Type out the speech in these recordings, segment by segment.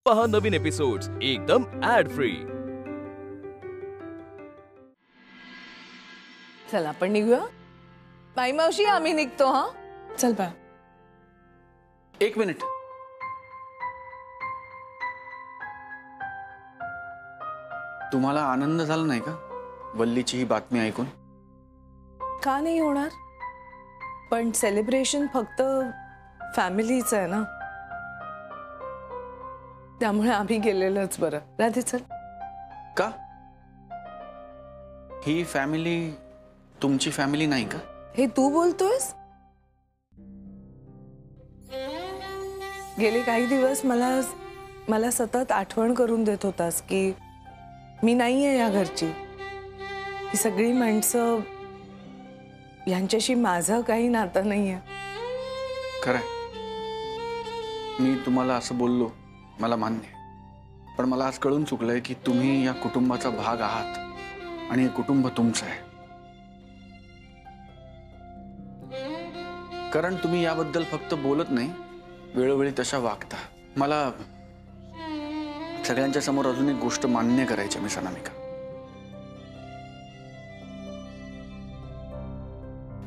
पहा नवीन एपिसोड्स एकदम add free. चला आपण निघूया। बाई मावशी आम्ही निघतो हा। चल बा। एक मिनिट, तुम्हाला आनंद झाला नाही का वल्लीची ही बातमी ऐकून? का नाही होणार, पण सेलिब्रेशन फक्त फॅमिलीच आहे ना, त्यामुळे आम्ही गेलेलंच बरं। राधे चल। का? ही फॅमिली तुमची फॅमिली नाही का? हे तू बोलतोयस? गेले काही दिवस मला सतत आठवण करून देत होतास की मी नाहीये या घरची। ही सगळी माणसं यांच्याशी माझं काही नातं नाहीये। खरंय, मी तुम्हाला असं बोललो मला मान्य आहे, पण मला आज कळून चुकलंय की तुम्ही या कुटुंबाचा भाग आहात आणि हे कुटुंब तुमचं आहे। कारण तुम्ही याबद्दल फक्त बोलत नाही, वेळोवेळी तशा वागता। मला सगळ्यांच्या समोर अजून एक गोष्ट मान्य करायची मिस अनामिका।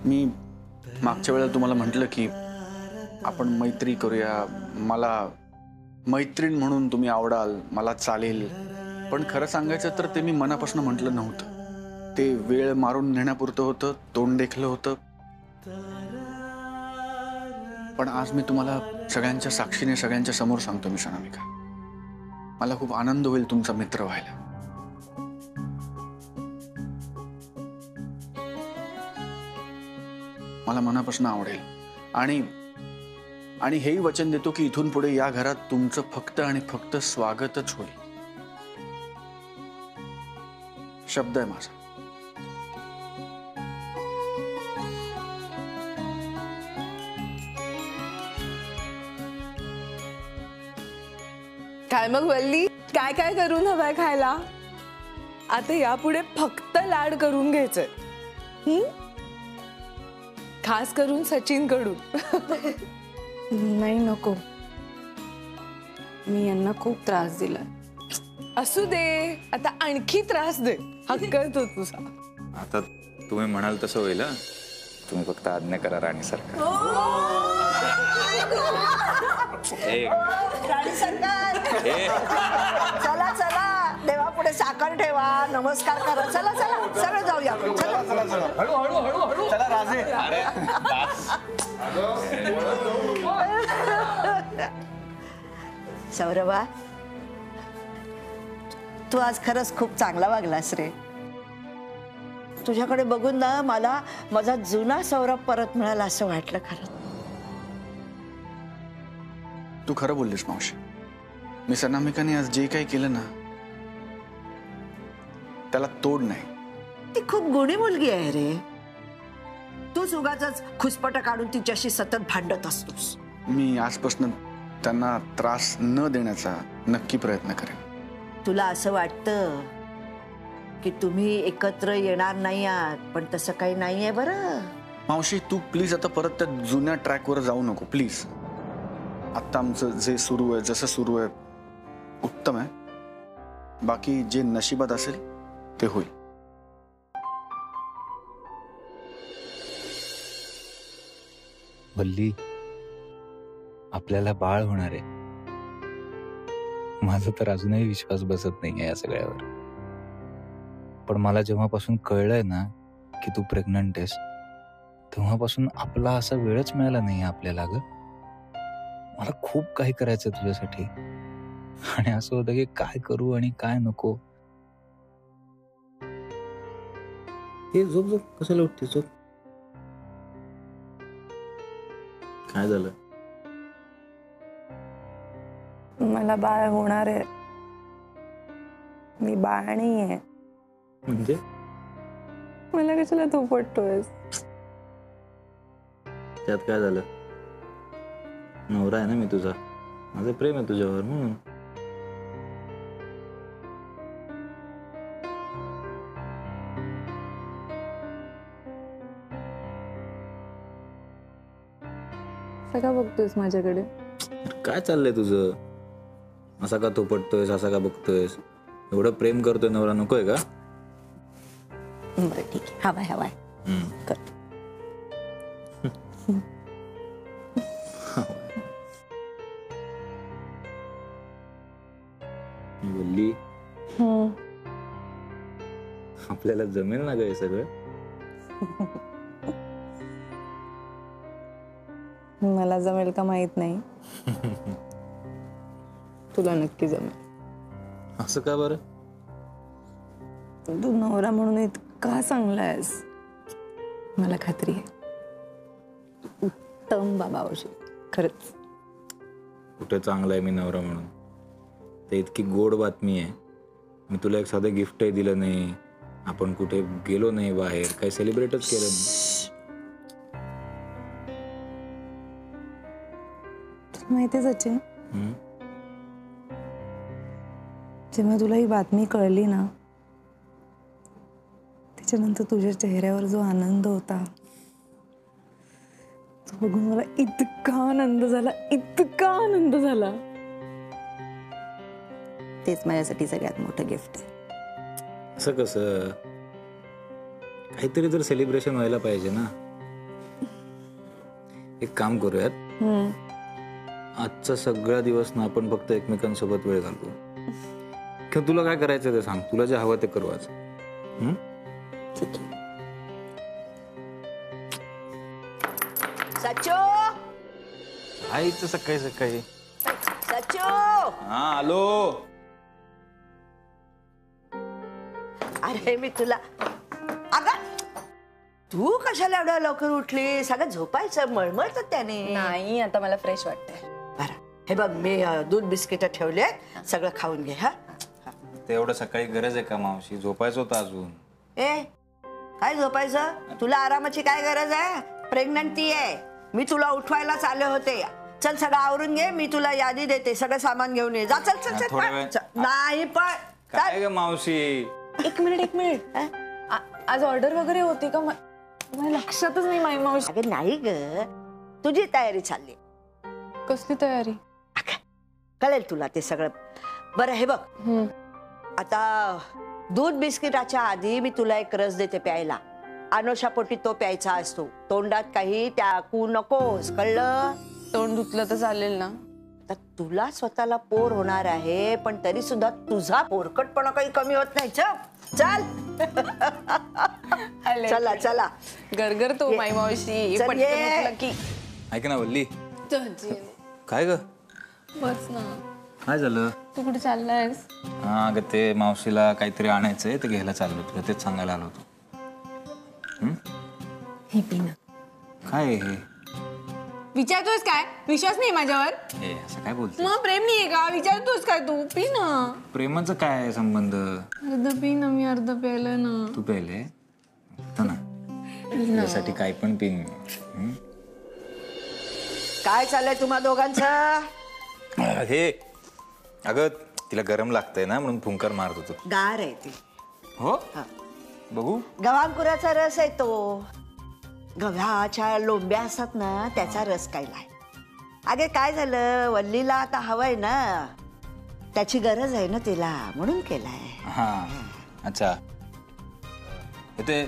मी मागच्या वेळेला तुम्हाला म्हटलं की आपण मैत्री करूया, मला मैत्रीण म्हणून तुम्ही आवडाल, मला चालेल, पण खरं सांगायचं तर ते मी मनापासून म्हटलं नव्हतं। ते वेळ मारून नेण्यापुरतं होतं, तोंड देखलं होतं। पण आज मी तुम्हाला सगळ्यांच्या साक्षीने सगळ्यांच्या समोर सांगतो मिस अनामिका, मला खूप आनंद होईल तुमचा मित्र व्हायला। मला मनापासून आवडेल आणि हेही वचन देतो की इथून पुढे या घरात तुमचं फक्त आणि फक्त स्वागतच होईल। शब्द आहे माझा। काय मग वल्ली, काय काय करून हवाय खायला? आता यापुढे फक्त लाड करून घ्यायचंय, खास करून सचिन कडून। नाही नको, मी यांना खूप त्रास दिला। असू दे, आता आणखी त्रास दे, हक्क आहे तो तुझा। आता तुम्ही म्हणाल तसं होईल। तुम्ही फक्त आज्ञा करा राणी सरकार। राणी सरकार, चला चला, देवापुढे साखर ठेवा, नमस्कार करा, चला चला सगळं जाऊया आपण, चला चला चला, हळू हळू हळू हळू, चला राजे। सौरभा, तू आज खरंच खूप चांगला वागलास रे। तुझ्याकडे बघून ना मला माझा जुना सौरभ परत मिळाला असं वाटलं। खरं तू खरं बोललीस मावशी। मिस अनामिकाने आज जे काही केलं ना त्याला तोड नाही। ती खूप गुणी मुलगी आहे रे, तूच उगाचच खुसपट काढून तिच्याशी सतत भांडत असतोस। मी आजपासून त्यांना त्रास न देण्याचा नक्की प्रयत्न करेन। तुला असं वाटतं की तुम्ही एकत्र येणार नाही आहात, पण तसं काही नाहीये बरं। मावशी तू प्लीज आता परत त्या जुन्या ट्रॅकवर जाऊ नको प्लीज। आता आमचं जे सुरू आहे, जसं सुरू आहे उत्तम आहे, बाकी जे नशिबात असेल ते होईल। वल्ली, आपल्याला बाळ होणार आहे। माझा तर अजूनही विश्वास बसत नाहीये या सगळ्यावर, पण मला जेव्हापासून कळलंय ना की तू प्रेग्नंट आहेस, तेव्हापासून आपला असा वेळच मिळाला नाही आपल्याला ग। मला खूप काही करायचं तुझ्यासाठी, आणि असं होतं की काय करू आणि काय नको। हे झोप झोप, कशाला उठते? झोप। काय झालं? मला बाळ होणार आहे, मी बाळ नाहीये। म्हणजे मला कशाला तू पटतोयस? त्यात काय झालं? नवरा आहे ना मी तुझा, माझं प्रेम आहे तुझ्यावर म्हणून। का बघतोयस माझ्याकडे? काय चाललंय तुझं? असा का तो पटतोयस, असा का बघतोयस? एवढं प्रेम करतोय नवरा, नकोय का? बरं ठीक आहे, हवाय हवाय कर. बोलली आपल्याला जमेल ना ग हे सगळं? मला जमेल का माहित नाही. तुला नक्की जमेल. असं का बरं? तू नवरा म्हणून इतका चांगला आहेस, मला खात्री आहे. उत्तम बाबा औषध, खरंच. कुठे चांगला आहे मी नवरा म्हणून? ते इतकी गोड बातमी आहे. मी तुला एक साधं गिफ्टही दिलं नाही, आपण कुठे गेलो नाही बाहेर, काही सेलिब्रेटच केलं नाही. तुला माहिती सचिन, जेव्हा तुला ही बातमी कळली ना, त्याच्यानंतर तुझ्या चेहऱ्यावर जो आनंद होता तो बघून मला इतका आनंद झाला, इतका आनंद झाला. तेच माझ्यासाठी सगळ्यात मोठं गिफ्ट आहे. असं कसं? काहीतरी तर सेलिब्रेशन व्हायला पाहिजे ना. एक काम करूयात, आजचा सगळा दिवस ना आपण फक्त एकमेकांसोबत वेळ घालू. किंवा तुला काय करायचं ते सांग, तुला जे हवं ते करू आज. ठीक आहे. सचो, आईचं सकाळी सकाळी. सचो, हा आलो. अरे मी तुला, अगं तू कशाला एवढ्या लवकर उठली? सगळं झोपायचं, मळमळत त्याने. नाही, आता मला फ्रेश वाटतंय. बरं, हे बघ मी दूध बिस्किट ठेवले, सगळं खाऊन घे. हा, ते एवढं सकाळी गरज आहे का मावशी? झोपायचं होतं अजून. ए काय झोपायचं? तुला आरामाची काय गरज आहे? प्रेग्नंट ती आहे. मी तुला उठवायलाच आले होते. चल सगळं आवरून घे, मी तुला यादी देते, सगळं सामान घेऊन ये. जा, चल चल चल, थोड्या पळ. वेळ. नाही पण काय ग मावशी? एक मिनिट. आज ऑर्डर वगैरे होती का? मला लक्षातच नाही. माई मावशी, अगं नाही ग, तुझी तयारी चालली. कसली तयारी? कळेल तुला ते सगळं. बरं हे बघ, आता दूध बिस्किटाच्या आधी मी तुला एक रस देते प्यायला. अनोशापोटी तो प्यायचा असतो. तोंडात काही टाकू नकोस, कळलं? तोंड धुतलं तर चालेल ना? तर तुला स्वतःला पोर होणार आहे, पण तरी सुद्धा तुझा पोरकटपणा काही कमी होत नाही. चल चला चला, गरगर तो माई मावशी. चल, पटकन ये. उठलं की ऐक ना वल्ली. काय ग? बस ना. काय झालं? तू कुठे चाललायस? हा अगं ते मावशीला काहीतरी आणायचंय, ते घ्यायला चाललो. तुला तेच सांगायला आलो होतो. हे पी ना. काय हे? विचारतोस काय? विश्वास नाही माझ्यावर? ए असं काय बोलते? मग प्रेम नाहीये का? विचारतोस काय तू? पी ना. प्रेमाचं काय आहे संबंध? अर्ध पी ना, मी अर्ध प्यायलंय ना. तू प्यायले तर ना, त्यासाठी काय पण पिन. काय चाललंय तुम्हा दोघांचं? हे अगं तिला गरम लागतंय ना, म्हणून फुंकर मारत होतो. गार आहे ती. हो बघू. गव्हांकुराचा रस आहे तो. गव्हाच्या लोंब्या असतात ना, त्याचा रस काढलाय. अगे काय झालं, वल्लीला आता हवंय ना, त्याची गरज आहे ना तिला, म्हणून केलाय. हा अच्छा. ते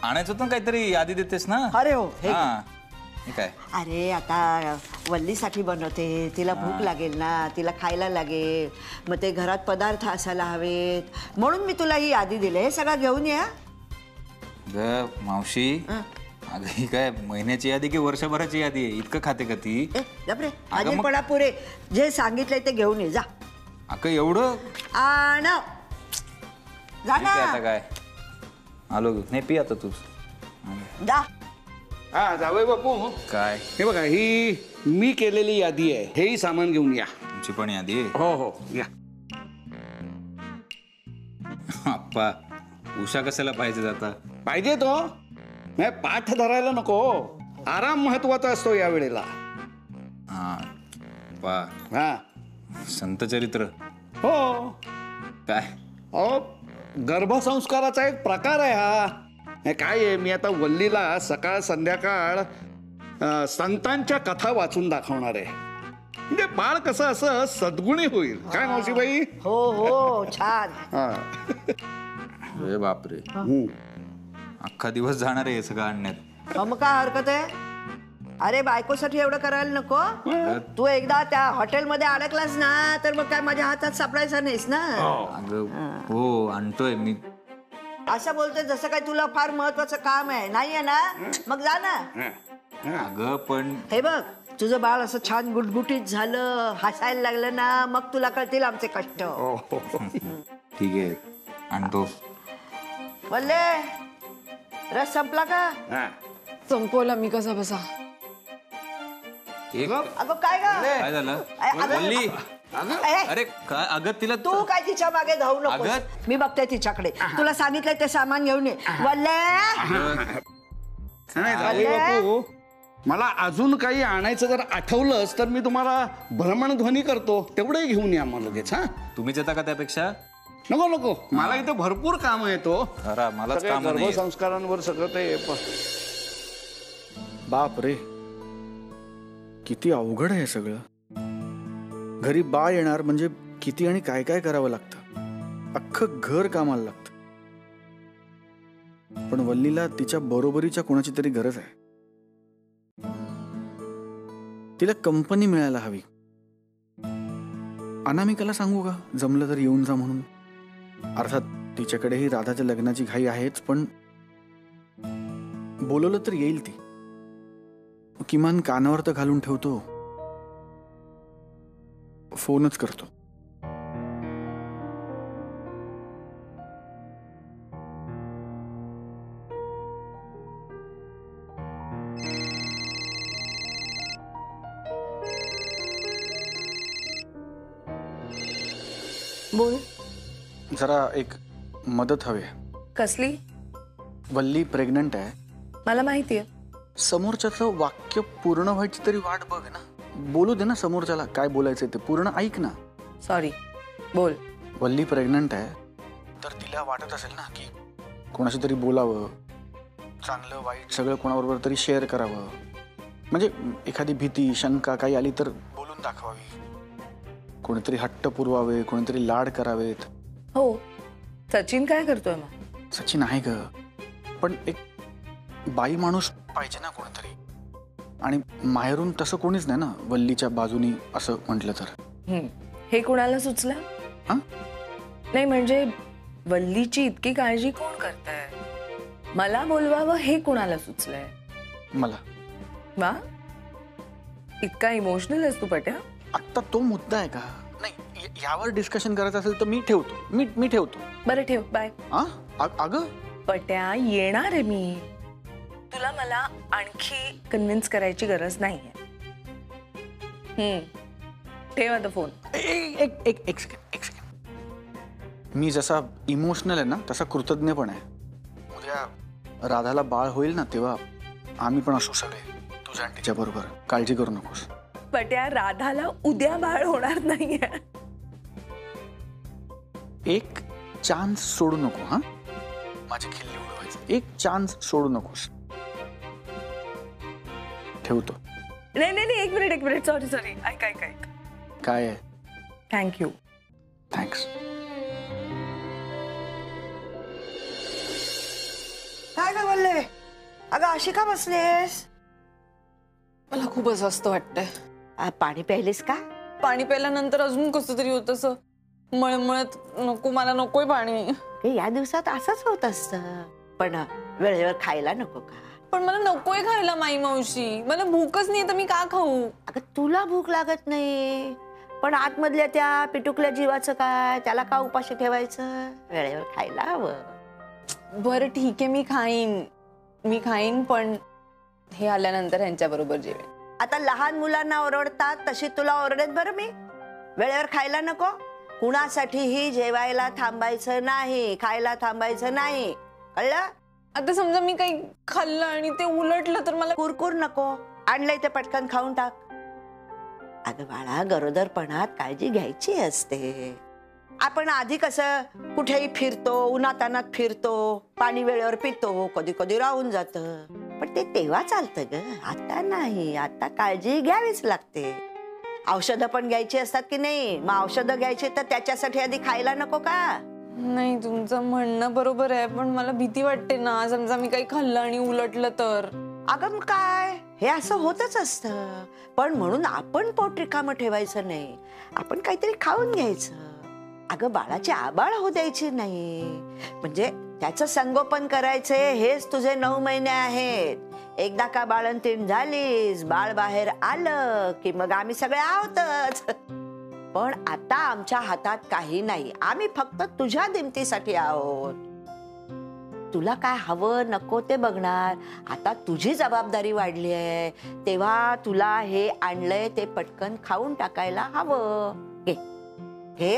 आणायचं होतं काहीतरी, यादी देतेस ना? अरे हो, हे हा हे काय? अरे आता वल्लीसाठी बनवते, तिला भूक लागेल ना, तिला खायला लागेल, मग ते घरात पदार्थ असायला हवेत, म्हणून मी तुला ही यादी दिली. हे सगळं घेऊन या. ग मावशी, अगं ही काय महिन्याची यादी की वर्षभराची यादी आहे? इतकं खाते का ती? बापरे, आजीपणा पुरे. जे सांगितलंय ते घेऊन ये, जा. अगं एवढं आण जा ठीक आहे, आता ना, काय आलो घेऊन. नाही पी आता तूच. जा. हा जावई बापू, काय हे बघा ही मी केलेली यादी आहे. हेही सामान घेऊन या. तुमची पण यादी आहे? हो हो या. अप्पा उषा कशाला पाहिजे आता? पाहिजे तो नाही, पाठ धरायला नको. आराम महत्वाचा असतो या वेळेला. हा वा, हा संत चरित्र. हो, काय? अहो गर्भसंस्काराचा एक प्रकार आहे हा. हे काय आहे, मी आता वल्लीला सकाळ संध्याकाळ संतांच्या कथा वाचून दाखवणार आहे. म्हणजे बाळ कसं असं सद्गुणी होईल. काय मावशीबाई? हो हो छान. हा. अरे बापरे, अख्खा दिवस जाणार आहे हे सगळं आणण्यात. मग काय हरकत आहे? अरे बायकोसाठी एवढं करायला नको. तू एकदा त्या हॉटेलमध्ये अडकलास ना तर मग काय माझ्या हातात सापडायचा नाहीस ना. अगं हो, आणतोय मी. असं बोलतोय जसं काय तुला फार महत्वाचं काम आहे. नाहीये ना? मग जा ना. अगं पण हे बघ, तुझं बाळ असं छान गुटगुटीत झालं, हसायला लागलं ना, मग तुला कळतील आमचे कष्ट. ठीक आहे, आणतो. बोलले रस संपला का? संपवला मी कसा बसा. एक अगं काय ग? काय झालं? अगं- वल्ली, ए, अरे काय अगं तिला तू काय तिच्या मागे धावू नको. अगं. मी बघते तिच्याकडे. तुला सांगितलंय ते सामान घेऊन ये. बोलले नाही जावई बापू, मला अजून काही आणायचं जर आठवलंच तर मी तुम्हाला भ्रमणध्वनी करतो, तेवढे घेऊन या मग लगेच. हा तुम्हीच येता का त्यापेक्षा? नको नको, मला इथे भरपूर काम येतो. खरा मलाच काम नाही. गर्भसंस्कारांवर सगळं ते बाप रे, किती अवघड आहे हे सगळं. घरी बाळ येणार म्हणजे किती आणि काय काय करावं लागतं. अख्खं घर कामाला लागतं. पण वल्लीला तिच्या बरोबरीच्या कोणाची तरी गरज आहे. तिला कंपनी मिळायला हवी. अनामिकाला सांगू का जमलं तर येऊन जा म्हणून. अर्थात तिच्याकडेही राधाच्या लग्नाची घाई आहेच, पण बोलवलं तर येईल ती. किमान कानावर तर घालून ठेवतो. फोनच करतो. बोल. जरा एक मदत हवी आहे. कसली? वल्ली प्रेग्नंट आहे. मला माहितीये. समोरच्याचं वाक्य पूर्ण व्हायची तरी वाट बघ ना. बोलू दे ना समोरच्याला काय बोलायचंय ते. पूर्ण ऐक ना. सॉरी, बोल. वल्ली प्रेग्नंट आहे तर तिला वाटत असेल ना की कोणाशी तरी बोलावं, चांगलं वाईट सगळं कोणाबरोबर तरी शेअर करावं. म्हणजे एखादी भीती शंका काही आली तर बोलून दाखवावी. कोणीतरी हट्ट पुरवावे, कोणीतरी लाड करावेत. हो, सचिन काय करतोय मग? सचिन आहे ग, पण एक बाई माणूस पाहिजे ना कोणीतरी. आणि माहेरून तसं कोणीच नाही ना वल्लीच्या बाजूनी असं म्हटलं तर. हे कुणाला सुचलं? हा? नाही म्हणजे वल्लीची इतकी काळजी कोण करतंय? मला बोलवावं हे कुणाला सुचलंय? मला. वा, इतका इमोशनल आहेस तू पट्या. आत्ता तो मुद्दा आहे का? नाही, यावर डिस्कशन करायचं असेल तर मी ठेवतो. मी ठेवतो. बरं ठेव, बाय. अगं पट्या, येणार आहे मी. तुला मला आणखी कन्व्हिन्स करायची गरज नाहीये. ठेव आता फोन. एक सेकंड. मी जसा इमोशनल आहे ना तसा कृतज्ञ पण आहे. उद्या राधाला बाळ होईल ना तेव्हा आम्ही पण असू सगळे तुझ्या आणि तिच्या बरोबर. काळजी करू नकोस. पट्या, राधाला उद्या बाळ होणार नाहीये. एक चान्स सोडू नको. हा, माझी खिल्ली उडवायची. एक चान्स सोडू नकोस. ठेवतो. नाही, एक मिनिट. सॉरी. ऐक. काय आहे? थँक्यू. थँक्स. काय काय बोलले? अगं अशी का बसलेस? मला खूपच अस्वस्थ वाटतंय. पाणी प्यायलीस का? पाणी प्यायल्यानंतर अजून कसं तरी होत, असं मळमळत. नको, मला नकोय पाणी. या दिवसात असंच होत असतं. पण वेळेवर खायला नको का? पण मला नकोय खायला माई मावशी. मला भूकच नाही तर मी का खाऊ? अगं तुला भूक लागत नाही, पण आतमधल्या त्या पिटुकल्या जीवाचं काय? त्याला का उपाशी ठेवायचं? वेळेवर खायला हवं. बरं ठीक आहे, मी खाईन पण हे आल्यानंतर ह्यांच्या बरोबर जेवेन. आता लहान मुलांना ओरडतात तशी तुला ओरडेत बरं मी. वेळेवर खायला नको. कुणासाठीही जेवायला थांबायचं नाही, खायला थांबायचं नाही, कळलं? आता समजा मी काही खाल्लं आणि ते उलटलं तर मला कुरकुर नको. आणलंय ते पटकन खाऊन टाक. अगं बाळा, गरोदरपणात काळजी घ्यायची असते. आपण आधी कसं कुठेही फिरतो, उन्हातानात फिरतो, पाणी वेळेवर पितो, कधी कधी राहून जातं, पण ते तेव्हा चालतं ग. आता नाही. आता काळजी घ्यावीच लागते. औषधं पण घ्यायची असतात की नाही? मग औषधं घ्यायची तर त्याच्यासाठी आधी खायला नको का? नाही, तुमचं म्हणणं बरोबर आहे, पण मला भीती वाटते ना, समजा मी काही खाल्लं आणि उलटलं तर. अगं मग काय, हे असं होतच असतं. पण म्हणून आपण पोट रिकामं ठेवायचं नाही, आपण काहीतरी खाऊन घ्यायचं. अगं बाळाची आबाळ होऊ द्यायची नाही, म्हणजे त्याचं संगोपन करायचे. हेच तुझे 9 महिने आहेत. एकदा का बाळंतीण झालीस, बाळ बाहेर आलं की मग आम्ही सगळे आहोतच. पण आता आमच्या हातात काही नाही, आम्ही फक्त तुझ्या दिमतीसाठी आहोत. तुला काय हवं नको ते बघणार. आता तुझी जबाबदारी वाढली आहे, तेव्हा तुला हे आणलंय ते पटकन खाऊन टाकायला हवं. घे घे.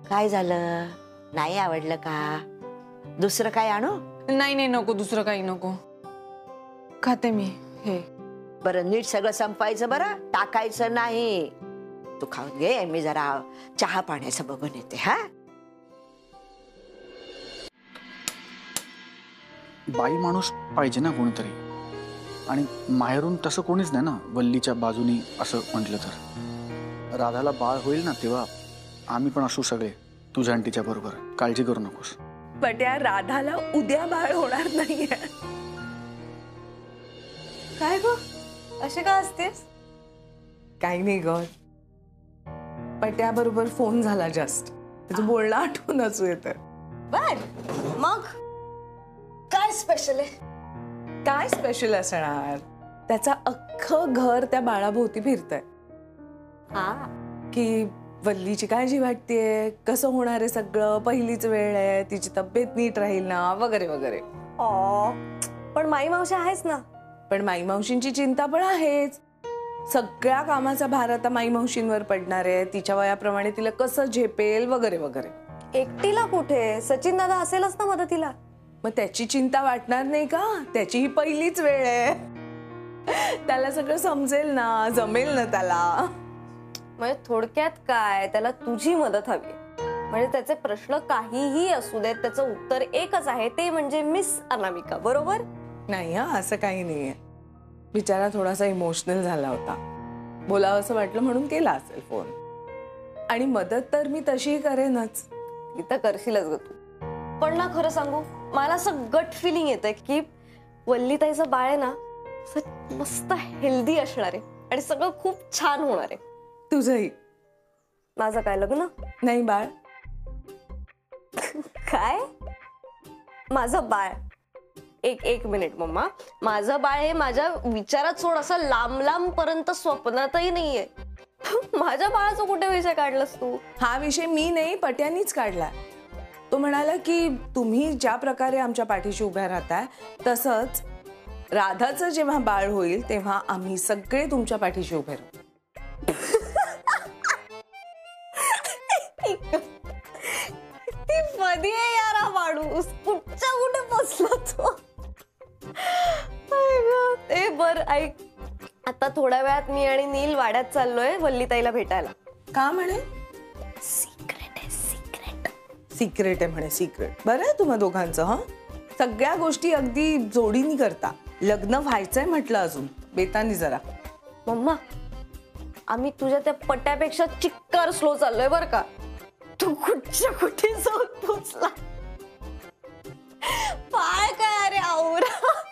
काय झालं, नाही आवडलं का? दुसरं काय आणू? नाही नाही, नको, दुसरं काही नको, खाते मी हे. बरं, नीट सगळं संपायचं बरं, टाकायचं नाही. तू खाऊन घे, मी जरा चहा पाण्याचं बघून येते. हा, बाई माणूस पाहिजे ना कोणीतरी, आणि माहेरून तसं कोणीच नाही ना वल्लीच्या बाजूनी. असं म्हटलं तर राधाला बाळ होईल ना, तेव्हा आम्ही पण असू सगळे तुझ्या आणि तिच्या बरोबर. काळजी करू नकोस. पट्या, राधाला उद्या बाळ होणार नाहीये. काय ग, असे का असतेस? काही नाही ग, पट्याबरोबर फोन झाला जस्ट, त्याचं बोलणं आठवून असू येतं. बर, मग काय स्पेशल आहे? काय स्पेशल असणार, त्याचा अख्खं घर त्या बाळाभोवती फिरतंय की वल्लीची काळजी वाटतेय, कसं होणार आहे सगळं, पहिलीच वेळ आहे, तिची तब्येत नीट राहील ना, वगैरे वगैरे. पण माई मावशी आहेच ना. पण माई मावशींची चिंता पण आहेच. सगळ्या कामाचा भार आता माई मावशींवर पडणार आहे. तिच्या वयाप्रमाणे तिला कसं झेपेल, वगैरे वगैरे. एकटीला कुठे, सचिन दादा असेलच ना मदतीला. मग त्याची चिंता वाटणार नाही का? त्याची ही पहिलीच वेळ आहे, त्याला सगळं समजेल ना, जमेल ना त्याला. म्हणजे थोडक्यात काय, त्याला तुझी मदत हवी. म्हणजे त्याचे प्रश्न काहीही असू देत, त्याचं उत्तर एकच आहे, ते म्हणजे मिस अनामिका, बरोबर? नाही हा, असं काही नाहीये. बिचारा थोडासा इमोशनल झाला होता, बोलावं असं वाटलं म्हणून केला असेल फोन. आणि मदत तर मी तशी करेनच. इथं करशीलच ग तू. पण ना, खरं सांगू, मला असं गट फिलिंग येतंय की वल्लीताईचं बाळ आहे ना, असं मस्त हेल्दी असणार आहे आणि सगळं खूप छान होणार आहे. तुझंही? माझं काय लग्न नाही बाळ. काय? माझं बाळ? एक मिनिट मम्मा, माझं बाळ हे माझ्या विचारात सोड, असं लांब लांब पर्यंत स्वप्नातही नाहीये. माझ्या बाळाचा कुठे विषय काढलास तू? हा विषय मी नाही, पट्यानीच काढला. तो म्हणाला की तुम्ही ज्या प्रकारे आमच्या पाठीशी उभ्या राहताय, तसंच राधाचं जेव्हा बाळ होईल तेव्हा आम्ही सगळे तुमच्या पाठीशी उभे राहू. ती मध्ये यार, हा माणूस कुठच्या कुठे पोचला तो. ए बर, ऐक, आता थोड्या वेळात मी आणि नील वाड्यात चाललोय वल्लीताईला भेटायला. का म्हणे? सिक्रेट आहे, सिक्रेट. सिक्रेट आहे म्हणे, सिक्रेट. बरं आहे तुम्हा दोघांचं. हा, सगळ्या गोष्टी अगदी जोडीनी करता. लग्न व्हायचंय म्हटलं अजून बेतानी जरा. मम्मा, आम्ही तुझ्या त्या पट्ट्यापेक्षा चिक्कार स्लो चाललोय बर का. तू कुठच्या कुठे जाऊन पोचला. पाय काय, अरे आवरा.